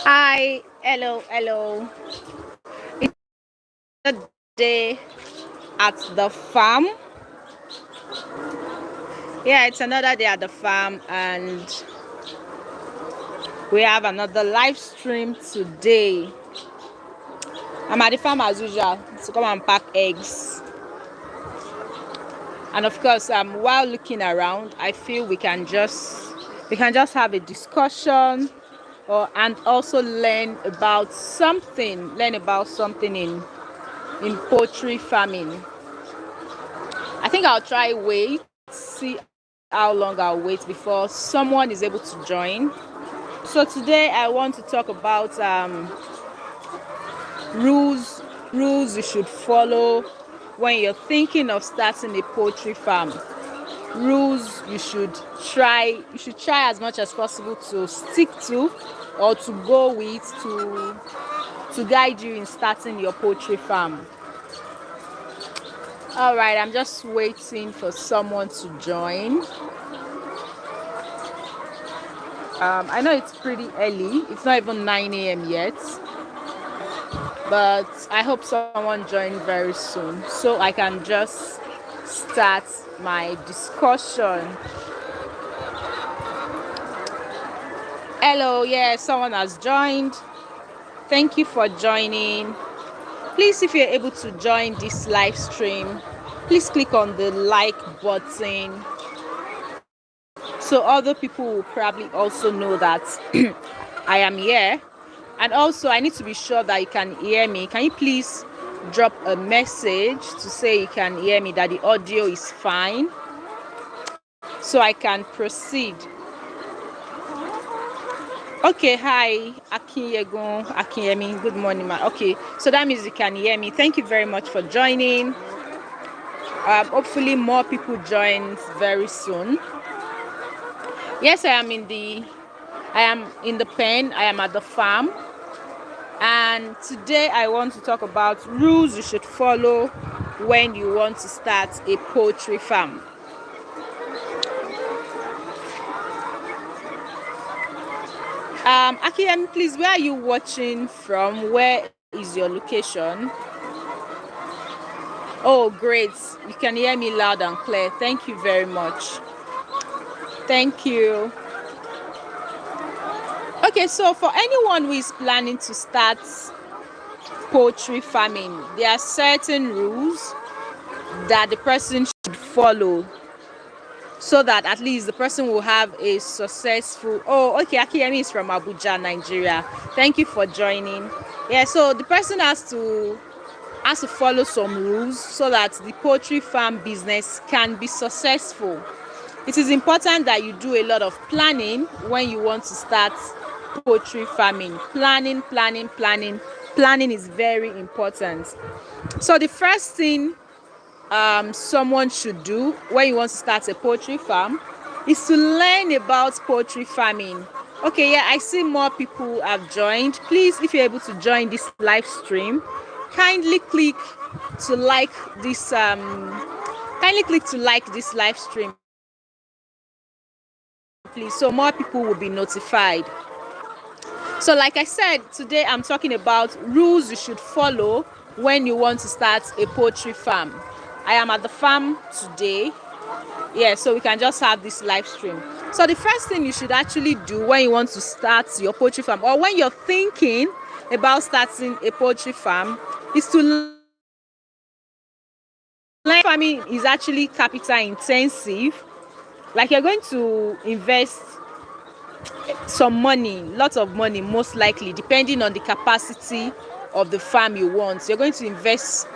Hi, hello. It's a day at the farm. Yeah, it's another day at the farm, and we have another live stream today. I'm at the farm as usual to come and pack eggs. And of course, while looking around, I feel we can just have a discussion and also learn about something in poultry farming. I think I'll try see how long I'll wait before someone is able to join. So today I want to talk about rules rules you should follow when you're thinking of starting a poultry farm. Rules you should try as much as possible to stick to or to go with to guide you in starting your poultry farm. All right, I'm just waiting for someone to join. I know it's pretty early. It's not even 9 a.m. yet, but I hope someone joins very soon so I can just start my discussion. Hello, yeah, someone has joined. Thank you for joining. Please, if you're able to join this live stream, please click on the like button so other people will probably also know that I am here. And also, I need to be sure that you can hear me. Can you please drop a message to say you can hear me, that the audio is fine, so I can proceed? Okay, hi, Akinyemi. Good morning, ma. Okay, so that means you can hear me. Thank you very much for joining. Hopefully, more people join very soon. Yes, I am in the pen. I am at the farm. And today I want to talk about rules you should follow when you want to start a poultry farm. Akiyemi, please, where are you watching from? Where is your location? Oh, great. You can hear me loud and clear. Thank you very much. Thank you. Okay, so for anyone who is planning to start poultry farming, there are certain rules that the person should follow so that at least the person will have a successful. Oh, okay, Akiyemi is from Abuja, Nigeria. Thank you for joining. Yeah, so the person has to follow some rules so that the poultry farm business can be successful. It is important that you do a lot of planning when you want to start poultry farming. Planning is very important. So the first thing someone should do when you want to start a poultry farm is to learn about poultry farming. Okay, yeah, I see more people have joined. Please, if you're able to join this live stream, kindly click to like this live stream, please, so more people will be notified. So like I said, today I'm talking about rules you should follow when you want to start a poultry farm. I am at the farm today. Yeah, so we can just have this live stream. So the first thing you should actually do when you want to start your poultry farm, or when you're thinking about starting a poultry farm, is to learn. Farming is actually capital intensive. Like, you're going to invest some money, lots of money, most likely, depending on the capacity of the farm you want. You're going to invest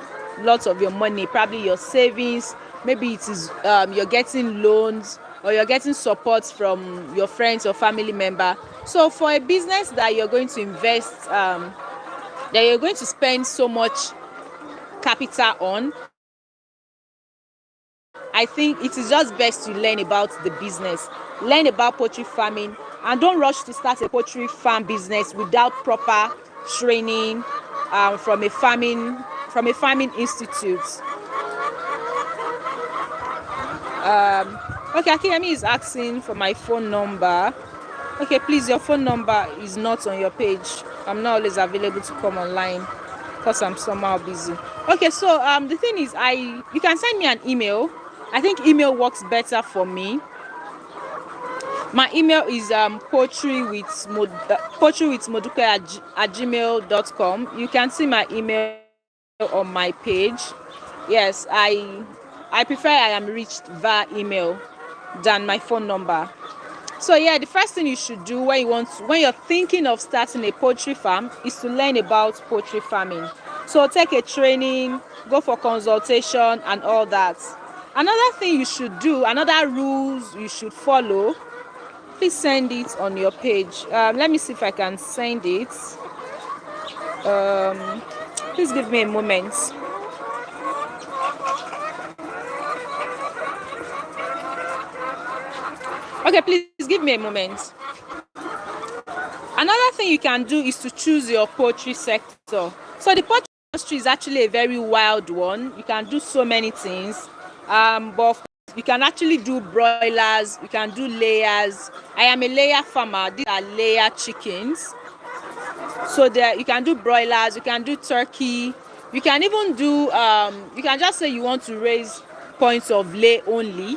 lots of your money, probably your savings. Maybe it is you're getting loans, or you're getting support from your friends or family member. So for a business that you're going to invest, that you're going to spend so much capital on, I think it is just best to learn about the business, learn about poultry farming, and don't rush to start a poultry farm business without proper training from a farming institute. Okay, Akiyemi is asking for my phone number. Okay, please, your phone number is not on your page. I'm not always available to come online because I'm somehow busy. Okay, so the thing is, you can send me an email. I think email works better for me. My email is poultry with modupe at gmail.com. You can see my email on my page. Yes, I prefer I am reached via email than my phone number. So yeah, the first thing you should do when you're thinking of starting a poultry farm is to learn about poultry farming. So take a training, go for consultation and all that. Another thing you should do, another rules you should follow, please send it on your page. Let me see if I can send it. Please give me a moment. Okay, please give me a moment. Another thing you can do is to choose your poultry sector. So the poultry industry is actually a very wild one. You can do so many things, but you can actually do broilers, you can do layers. I am a layer farmer. These are layer chickens. So there you can do broilers, you can do turkey, you can even do you can just say you want to raise points of lay only.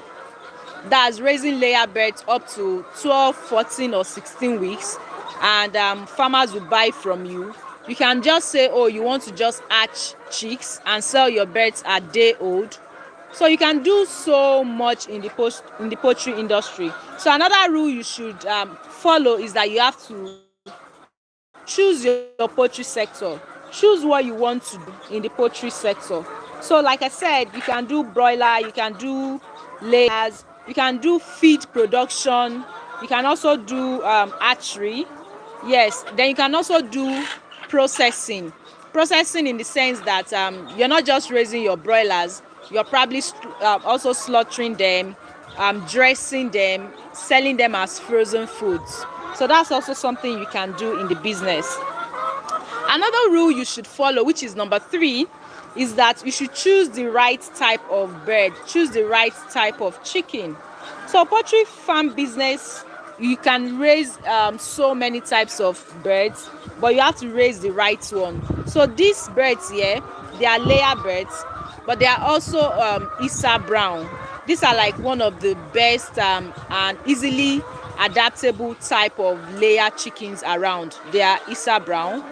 That's raising layer birds up to 12, 14 or 16 weeks, and farmers will buy from you. You can just say, oh, you want to just hatch chicks and sell your birds at day old. So you can do so much in the poultry industry. So another rule you should follow is that you have to choose your poultry sector. Choose what you want to do in the poultry sector. So like I said, you can do broiler, you can do layers, you can do feed production, you can also do hatchery. Yes, then you can also do processing. Processing in the sense that you're not just raising your broilers, you're probably also slaughtering them, dressing them, selling them as frozen foods. So that's also something you can do in the business. Another rule you should follow, which is number 3, is that you should choose the right type of bird, choose the right type of chicken. So poultry farm business, you can raise so many types of birds, but you have to raise the right one. So these birds here, they are layer birds, but they are also Isa brown. These are like one of the best and easily adaptable type of layer chickens around. They are Isa brown.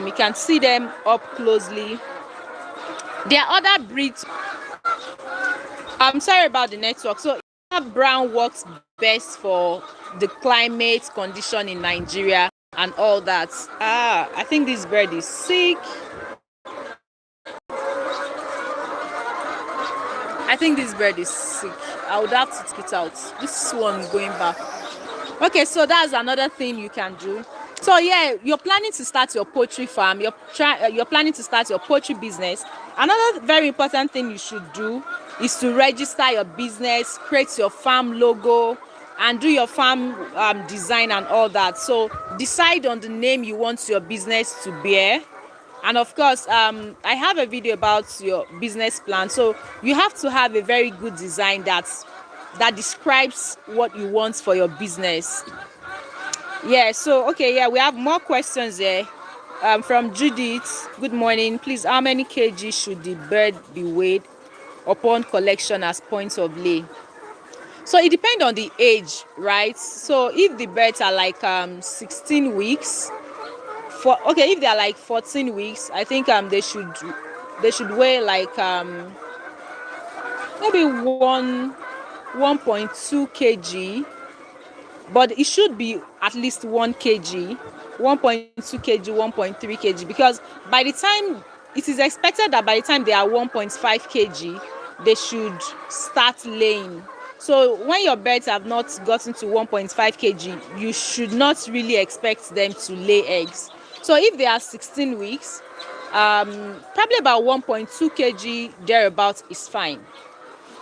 You can see them up closely. There are other breeds. I'm sorry about the network. So Isa brown works best for the climate condition in Nigeria and all that. I think this bird is sick. I think this bird is sick. I would have to take it out. This one is going back. Okay, so that's another thing you can do. So yeah, you're planning to start your poultry farm. You're planning to start your poultry business. Another very important thing you should do is to register your business, create your farm logo, and do your farm design and all that. So decide on the name you want your business to bear. And of course, I have a video about your business plan. So you have to have a very good design that describes what you want for your business. Yeah, so okay, yeah, we have more questions there. From Judith. Good morning. Please, how many kg should the bird be weighed upon collection as points of lay? So it depends on the age, right? So if the birds are like 16 weeks, if they are like 14 weeks, I think they should weigh like maybe 1.2 kg, but it should be at least 1 kg, 1.2 kg, 1.3 kg, because by the time it is expected that by the time they are 1.5 kg, they should start laying. So when your birds have not gotten to 1.5 kg, you should not really expect them to lay eggs. So if they are 16 weeks, probably about 1.2 kg thereabouts is fine.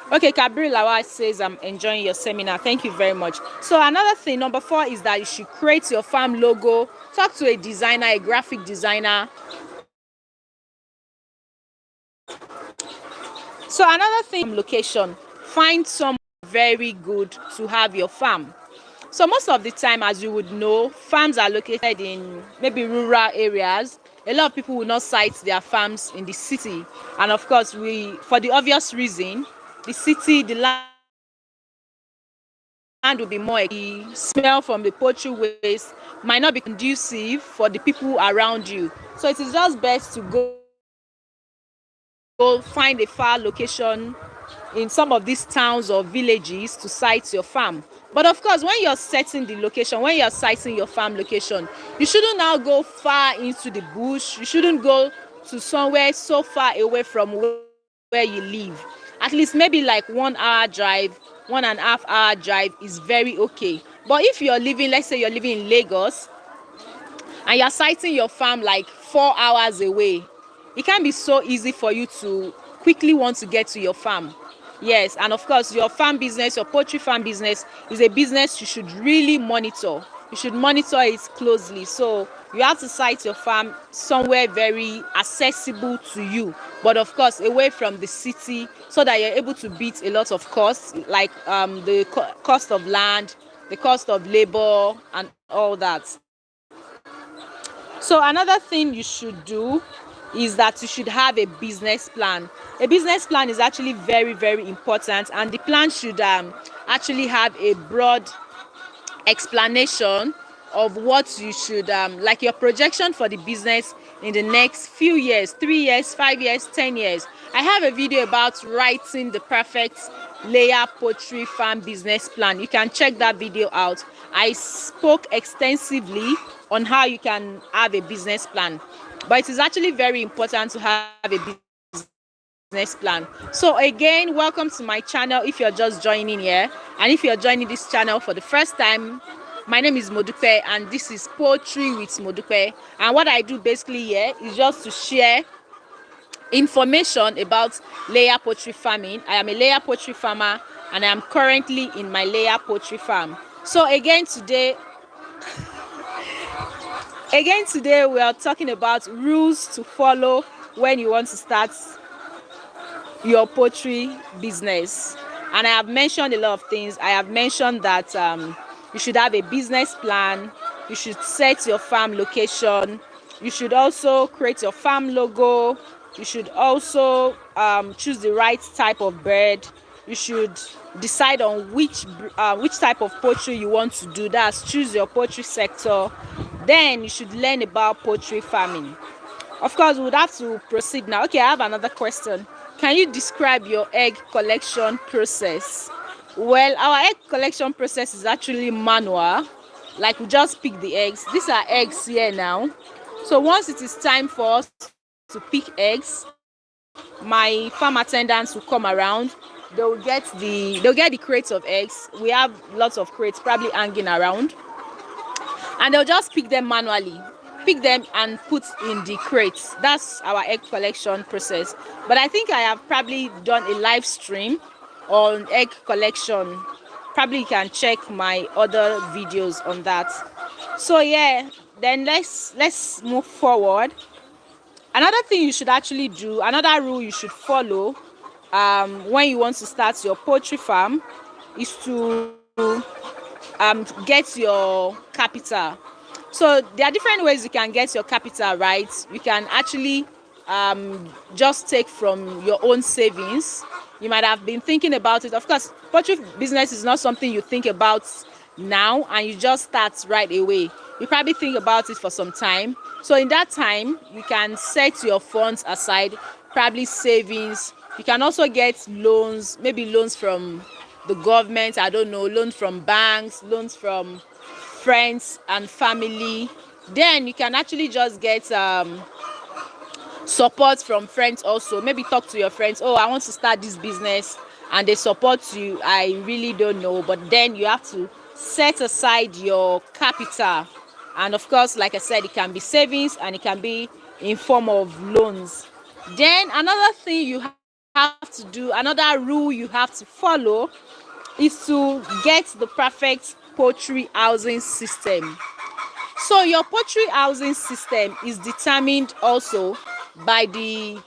Okay, Kabir Lawal says, I'm enjoying your seminar. Thank you very much. So another thing, number 4, is that you should create your farm logo. Talk to a designer, a graphic designer. So another thing, location. Find someone very good to have your farm. So most of the time, as you would know, farms are located in maybe rural areas. A lot of people will not site their farms in the city, and of course, for the obvious reason, the land will be more expensive. The smell from the poultry waste might not be conducive for the people around you. So it is just best to go find a far location in some of these towns or villages to site your farm. But of course, when you're setting the location, when you're siting your farm location, you shouldn't now go far into the bush. You shouldn't go to somewhere so far away from where you live. At least maybe like 1 hour drive, 1.5 hour drive is very okay. But if you're living, let's say you're living in Lagos and you're siting your farm like 4 hours away, it can't be so easy for you to quickly want to get to your farm. Yes, and of course, your farm business, your poultry farm business is a business you should really monitor. You should monitor it closely. So you have to site your farm somewhere very accessible to you, but of course away from the city, so that you're able to beat a lot of costs like the cost of land, the cost of labor, and all that. So another thing you should do is that you should have a business plan. A business plan is actually very, very important, and the plan should actually have a broad explanation of what you should like your projection for the business in the next few years, 3 years, 5 years, 10 years. I have a video about writing the perfect layer poultry farm business plan. You can check that video out. I spoke extensively on how you can have a business plan, but it is actually very important to have a business plan. So again, welcome to my channel if you're just joining here, and if you're joining this channel for the first time, my name is Modupe and this is Poultry with Modupe. And what I do basically here is just to share information about layer poultry farming. I am a layer poultry farmer and I am currently in my layer poultry farm. So again today we are talking about rules to follow when you want to start your poultry business. And I have mentioned a lot of things. I have mentioned that you should have a business plan, you should set your farm location, you should also create your farm logo, you should also choose the right type of bird, you should decide on which type of poultry you want to do. That's choose your poultry sector. Then you should learn about poultry farming. Of course, we would have to proceed now. Okay, I have another question. Can you describe your egg collection process? Well, our egg collection process is actually manual. Like, we just pick the eggs. These are eggs here now. So once it is time for us to pick eggs, my farm attendants will come around. They'll get the crates of eggs. We have lots of crates probably hanging around, and they'll just pick them manually, pick them and put in the crates. That's our egg collection process. But I think I have probably done a live stream on egg collection. Probably you can check my other videos on that. So yeah, then let's move forward. Another thing you should actually do, another rule you should follow when you want to start your poultry farm is to get your capital. So there are different ways you can get your capital, right? You can actually just take from your own savings. You might have been thinking about it. Of course, poultry business is not something you think about now and you just start right away. You probably think about it for some time. So in that time, you can set your funds aside, probably savings. You can also get loans, maybe loans from the government, I don't know, loans from banks, loans from friends and family. Then you can actually just get support from friends also. Maybe talk to your friends, oh, I want to start this business, and they support you. I really don't know, but then you have to set aside your capital. And of course, like I said, it can be savings and it can be in form of loans. Then another thing you have to do, another rule you have to follow is to get the perfect poultry housing system. So your poultry housing system is determined also by the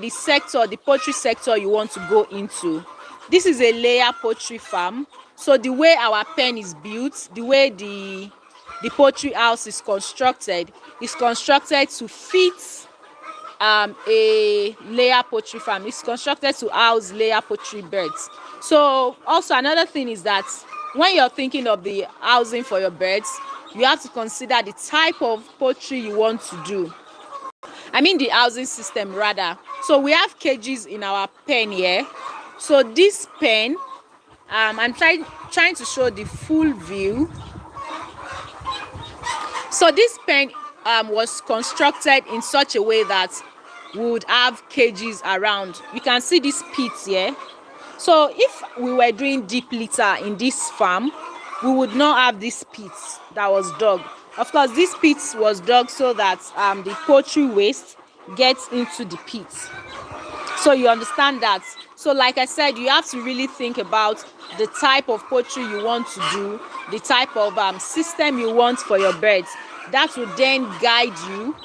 sector, the poultry sector you want to go into. This is a layer poultry farm. So the way our pen is built, the way the poultry house is constructed to fit a layer poultry farm. It's constructed to house layer poultry birds. So also another thing is that when you're thinking of the housing for your birds, you have to consider the type of poultry you want to do. I mean the housing system rather. So we have cages in our pen here. So this pen, I'm trying to show the full view. So this pen was constructed in such a way that we would have cages around. You can see this pit here. So if we were doing deep litter in this farm, we would not have this pit that was dug. Of course, this pit was dug so that the poultry waste gets into the pit. So you understand that. So like I said, you have to really think about the type of poultry you want to do, the type of system you want for your birds. That will then guide you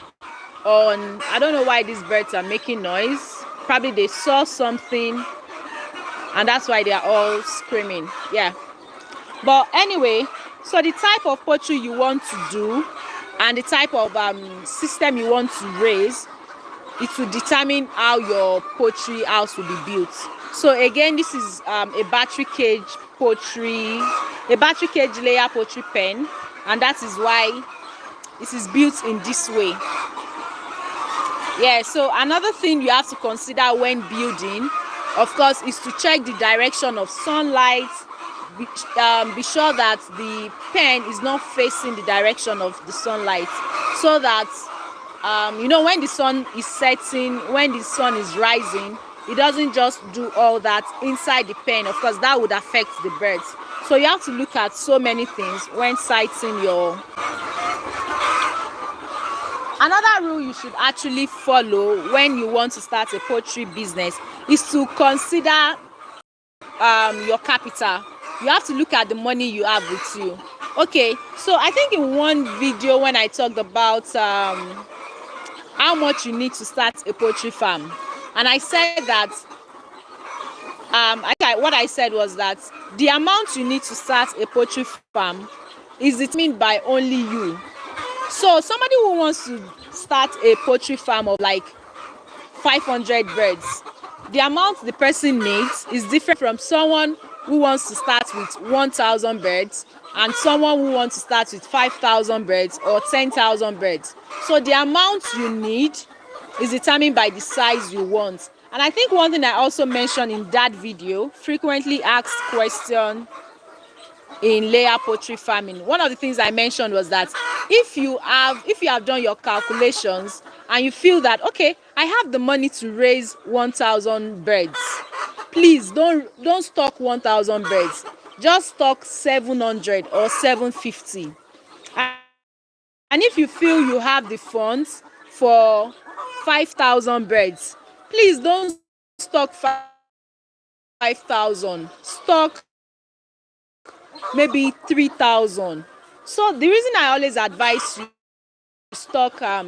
on, I don't know why these birds are making noise. Probably they saw something and that's why they are all screaming. Yeah. But anyway, so the type of poultry you want to do and the type of system you want to raise, it will determine how your poultry house will be built. So again, this is a battery cage layer poultry pen, and that is why it is built in this way. Yeah, so another thing you have to consider when building, of course, is to check the direction of sunlight. Be sure that the pen is not facing the direction of the sunlight, so that when the sun is setting, when the sun is rising, it doesn't just do all that inside the pen. Of course, that would affect the birds. So you have to look at so many things when siting your. Another rule you should actually follow when you want to start a poultry business is to consider your capital. You have to look at the money you have with you. Okay, so I think in one video when I talked about how much you need to start a poultry farm, and I said that what I said was that the amount you need to start a poultry farm is determined by only you. So somebody who wants to start a poultry farm of like 500 birds, the amount the person needs is different from someone who wants to start with 1,000 birds and someone who wants to start with 5,000 birds or 10,000 birds. So the amount you need is determined by the size you want. And I think one thing I also mentioned in that video, frequently asked question in layer poultry farming, one of the things I mentioned was that if you have done your calculations and you feel that, okay, I have the money to raise 1,000 birds, please don't stock 1,000 birds, just stock 700 or 750. And if you feel you have the funds for 5,000 birds, please don't stock 5,000, stock maybe 3,000. So the reason I always advise you to stock a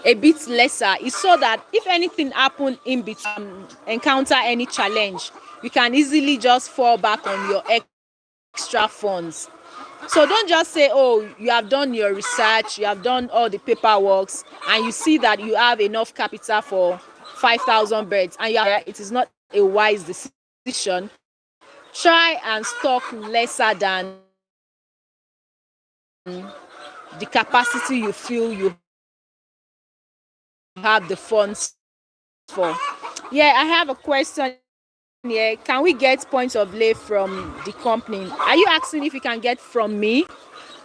bit lesser is so that if anything happen in between, encounter any challenge, you can easily just fall back on your extra funds. So don't just say, oh, you have done your research, you have done all the paperwork, and you see that you have enough capital for 5,000 birds, and it is not a wise decision. Try and stock lesser than the capacity you feel you have the funds for. Yeah, I have a question here. Can we get points of lay from the company? Are you asking if you can get from me?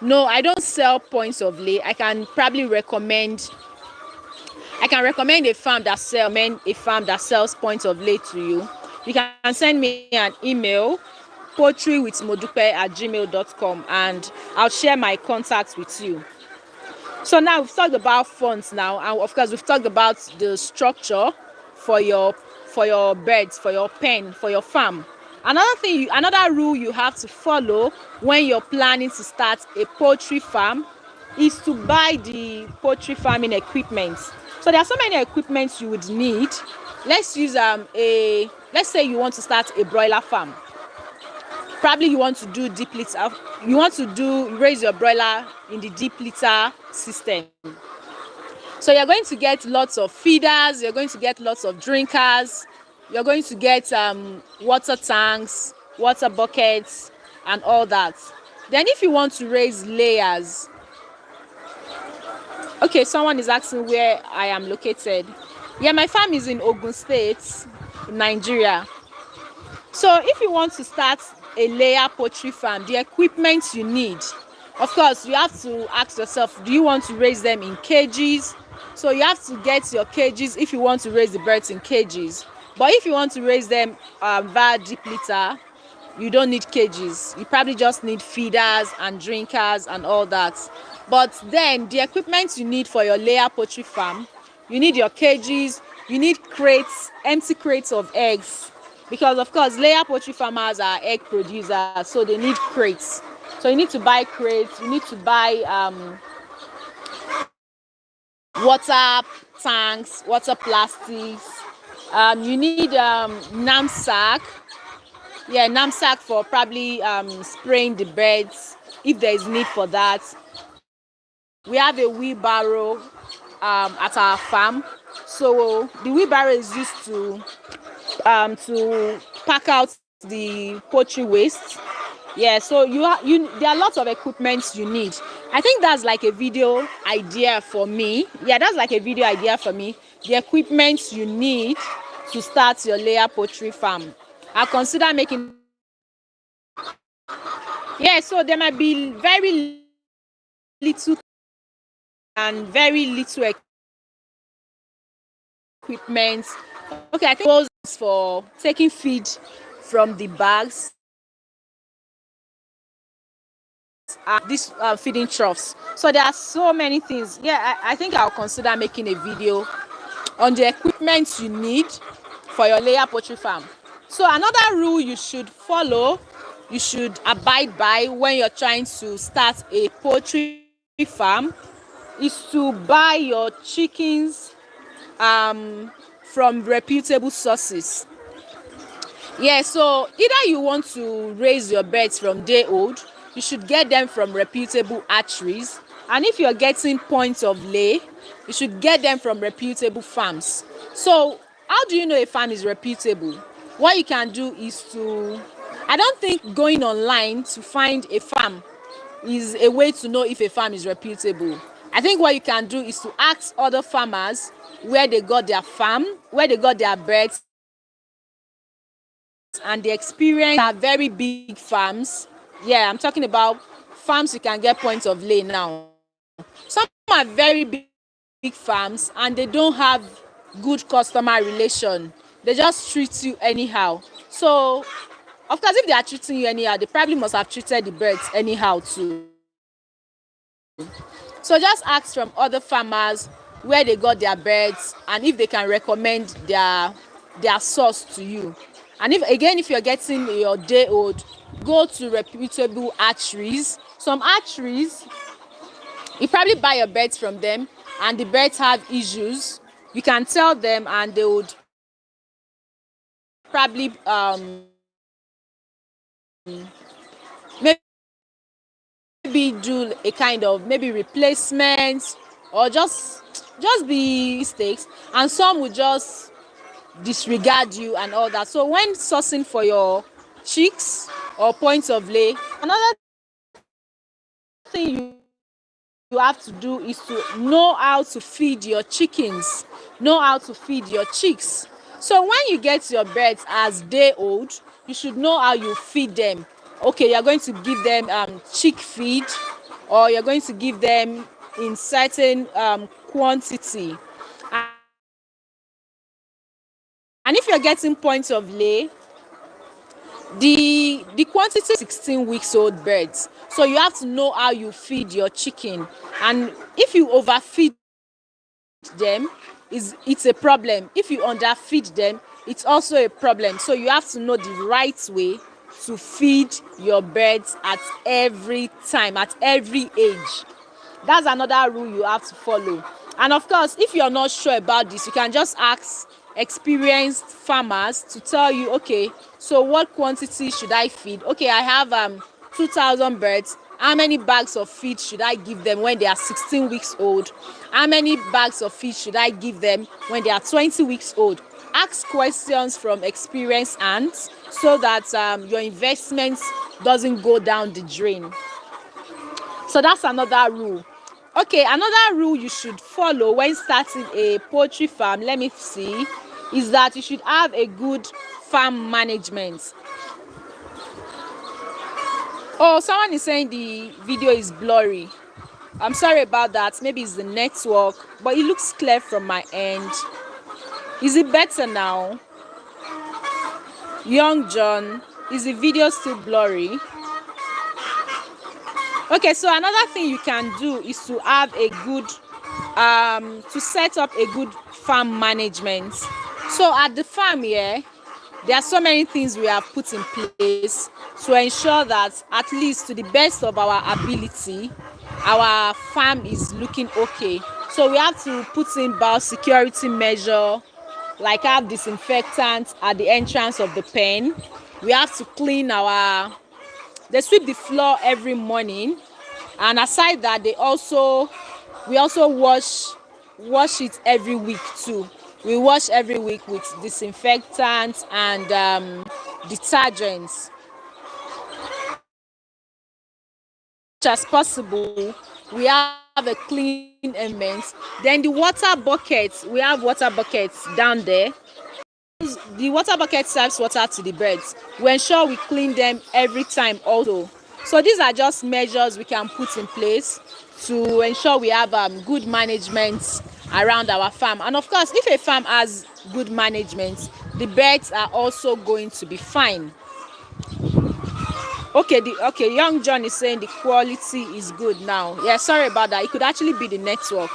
No, I don't sell points of lay. I can recommend a farm that sells points of lay to you. You can send me an email, poultrywithmodupe@gmail.com, and I'll share my contacts with you. So now we've talked about funds now, and of course we've talked about the structure for your birds, for your pen, for your farm. Another rule you have to follow when you're planning to start a poultry farm is to buy the poultry farming equipment. So there are so many equipments you would need. Let's use a let's say you want to start a broiler farm. Probably you want to do deep litter. You want to raise your broiler in the deep litter system. So you're going to get lots of feeders, you're going to get lots of drinkers, you're going to get water tanks, water buckets, and all that. Then if you want to raise layers, okay, someone is asking where I am located. Yeah, my farm is in Ogun State, Nigeria. So if you want to start a layer poultry farm, the equipment you need, of course, you have to ask yourself, do you want to raise them in cages? So you have to get your cages if you want to raise the birds in cages. But if you want to raise them via deep litter, you don't need cages. You probably just need feeders and drinkers and all that. But then the equipment you need for your layer poultry farm, you need your cages, you need crates, empty crates of eggs, because of course layer poultry farmers are egg producers, so they need crates. So you need to buy crates, you need to buy water tanks, water plastics, you need knapsack, knapsack for probably spraying the beds if there is need for that. We have a wheelbarrow at our farm, so the wheelbarrow is used to pack out the poultry waste. So there are lots of equipment you need. I think that's like a video idea for me. The equipment you need to start your layer poultry farm. I'll consider making. So there might be very little and very little equipment. Okay, I think those for taking feed from the bags. These feeding troughs. So there are so many things. I think I'll consider making a video on the equipment you need for your layer poultry farm. So another rule you should follow, you should abide by when you're trying to start a poultry farm, is to buy your chickens from reputable sources. So either you want to raise your birds from day old, you should get them from reputable hatcheries, and if you're getting points of lay, you should get them from reputable farms. So how do you know a farm is reputable? What you can do is I don't think going online to find a farm is a way to know if a farm is reputable. I think what you can do is to ask other farmers where they got their farm, where they got their birds, and the experience are very big farms. I'm talking about farms you can get points of lay now. Some are very big farms and they don't have good customer relation. They just treat you anyhow. So of course, if they are treating you anyhow, they probably must have treated the birds anyhow too. So just ask from other farmers where they got their birds and if they can recommend their source to you. And if you're getting your day old, go to reputable hatcheries. Some hatcheries, you probably buy your birds from them and the birds have issues. You can tell them and they would probably maybe do a kind of maybe replacement or just the mistakes, and some will just disregard you and all that. So when sourcing for your chicks or points of lay, another thing you have to do is to know how to feed your chickens, know how to feed your chicks. So when you get your birds as day old, you should know how you feed them. Okay, you're going to give them chick feed, or you're going to give them in certain quantity. And if you're getting points of lay, the quantity is 16 weeks old birds. So you have to know how you feed your chicken. And if you overfeed them, it's a problem. If you underfeed them, it's also a problem. So you have to know the right way to feed your birds at every time, at every age. That's another rule you have to follow. And of course, if you're not sure about this, you can just ask experienced farmers to tell you, okay, so what quantity should I feed? Okay, I have 2,000 birds. How many bags of feed should I give them when they are 16 weeks old? How many bags of feed should I give them when they are 20 weeks old? Ask questions from experienced hands so that your investment doesn't go down the drain. So that's another rule. Okay, another rule you should follow when starting a poultry farm, let me see, is that you should have a good farm management. Oh, someone is saying the video is blurry. I'm sorry about that. Maybe it's the network, but it looks clear from my end. Is it better now? Young John, is the video still blurry? Okay, so another thing you can do is to have a good to set up a good farm management. So at the farm here, there are so many things we have put in place to ensure that at least to the best of our ability, our farm is looking okay. So we have to put in biosecurity measure, like have disinfectant at the entrance of the pen. We have to clean they sweep the floor every morning, and aside that, we also wash it every week too. We wash every week with disinfectants and detergents. As possible, we have a clean environment. Then the water buckets, we have water buckets down there. The water bucket serves water to the birds. We ensure we clean them every time also. So these are just measures we can put in place to ensure we have good management around our farm. And of course, if a farm has good management, the birds are also going to be fine. Okay, young John is saying the quality is good now. Yeah, sorry about that. It could actually be the network.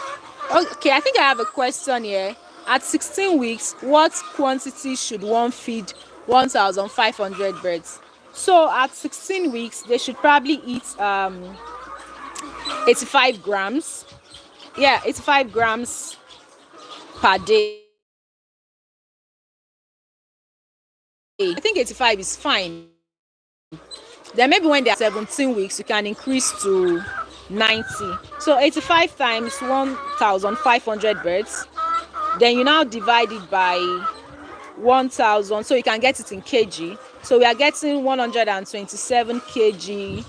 Okay, I think I have a question here. At 16 weeks, what quantity should one feed 1,500 birds? So at 16 weeks, they should probably eat 85 grams. Yeah, 85 grams per day. I think 85 is fine. Then maybe when they are 17 weeks, you can increase to 90. So 85 times 1,500 birds. Then you now divide it by 1,000, so you can get it in kg. So we are getting 127 kg.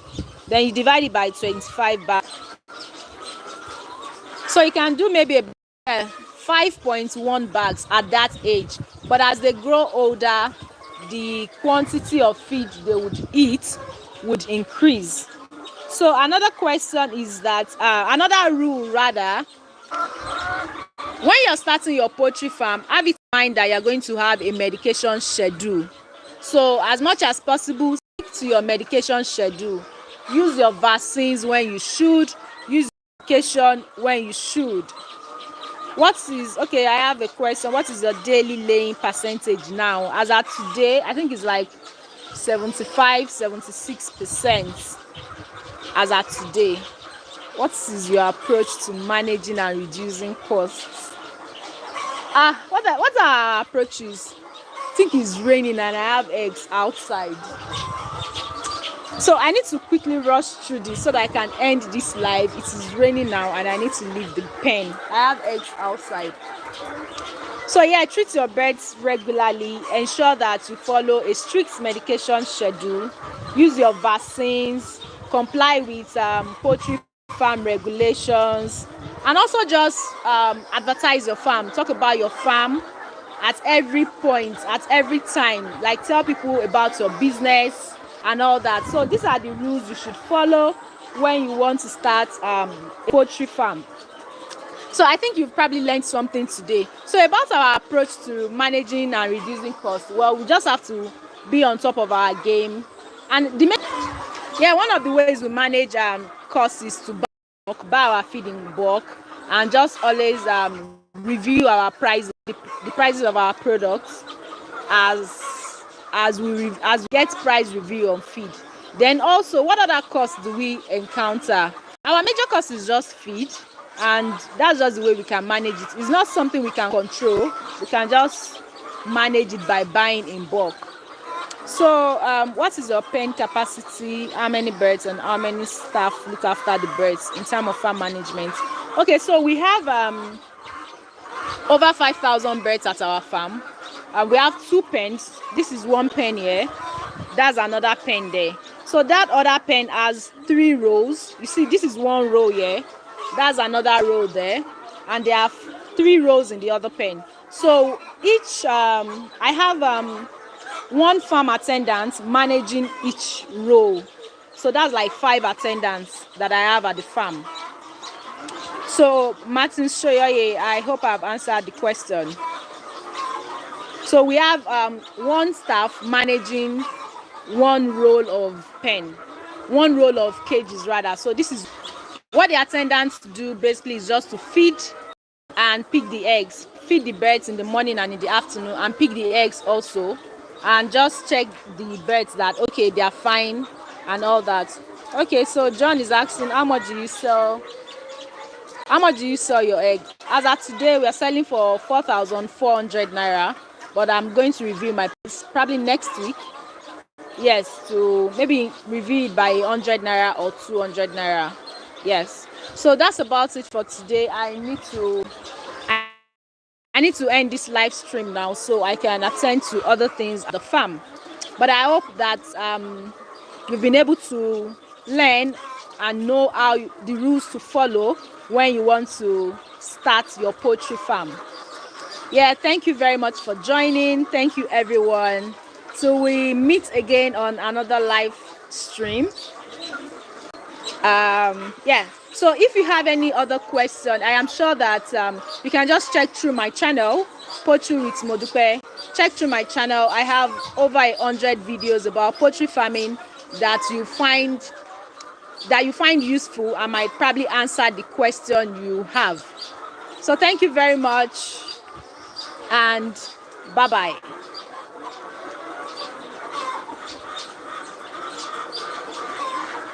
Then you divide it by 25 bags. So you can do maybe 5.1 bags at that age. But as they grow older, the quantity of feed they would eat would increase. So another question is that another rule rather, when you're starting your poultry farm, have it in mind that you're going to have a medication schedule. So as much as possible, stick to your medication schedule. Use your vaccines when you should. Use medication when you should. Okay, I have a question. What is your daily laying percentage now? As at today, I think it's like 75-76% as at today. What is your approach to managing and reducing costs? What are our approaches? I think it's raining and I have eggs outside. So I need to quickly rush through this so that I can end this live. It is raining now and I need to leave the pen. I have eggs outside. So yeah, treat your birds regularly. Ensure that you follow a strict medication schedule. Use your vaccines. Comply with poultry farm regulations. And also just advertise your farm. Talk about your farm at every point, at every time. Like tell people about your business and all that. So these are the rules you should follow when you want to start a poultry farm. So I think you've probably learned something today. So about our approach to managing and reducing costs, well, we just have to be on top of our game. And one of the ways we manage costs is to buy our feed in bulk and just always review our prices, the prices of our products as we get price review on feed. Then also, what other costs do we encounter? Our major cost is just feed. and that's just the way we can manage it. It's not something we can control. We can just manage it by buying in bulk. So what is your pen capacity, how many birds and how many staff look after the birds in terms of farm management? Okay, so we have over 5,000 birds at our farm. We have 2 pens. This is 1 pen here, that's another pen there. So that other pen has 3 rows. You see, this is 1 row here, that's another row there, and there are 3 rows in the other pen. So each I have 1 farm attendant managing each row. So that's like 5 attendants that I have at the farm. So Martin Shoyoye, I hope I've answered the question. So we have 1 staff managing 1 roll of pen, 1 roll of cages rather. So this is what the attendants do basically, is just to feed and pick the eggs, feed the birds in the morning and in the afternoon, and pick the eggs also, and just check the birds that okay, they are fine and all that. Okay, so John is asking, how much do you sell your egg? As of today, we are selling for 4,400 naira, but I'm going to review my price probably next week. Yes, to maybe review it by 100 naira or 200 naira. Yes, so that's about it for today. I need to end this live stream now so I can attend to other things at the farm. But I hope that you've been able to learn and know how the rules to follow when you want to start your poultry farm. Yeah, thank you very much for joining. Thank you, everyone. So we meet again on another live stream. Yeah, so if you have any other question, I am sure that you can just check through my channel, Poultry with Modupe. Check through my channel. I have over 100 videos about poultry farming that you find useful. I might probably answer the question you have. So thank you very much, and bye bye.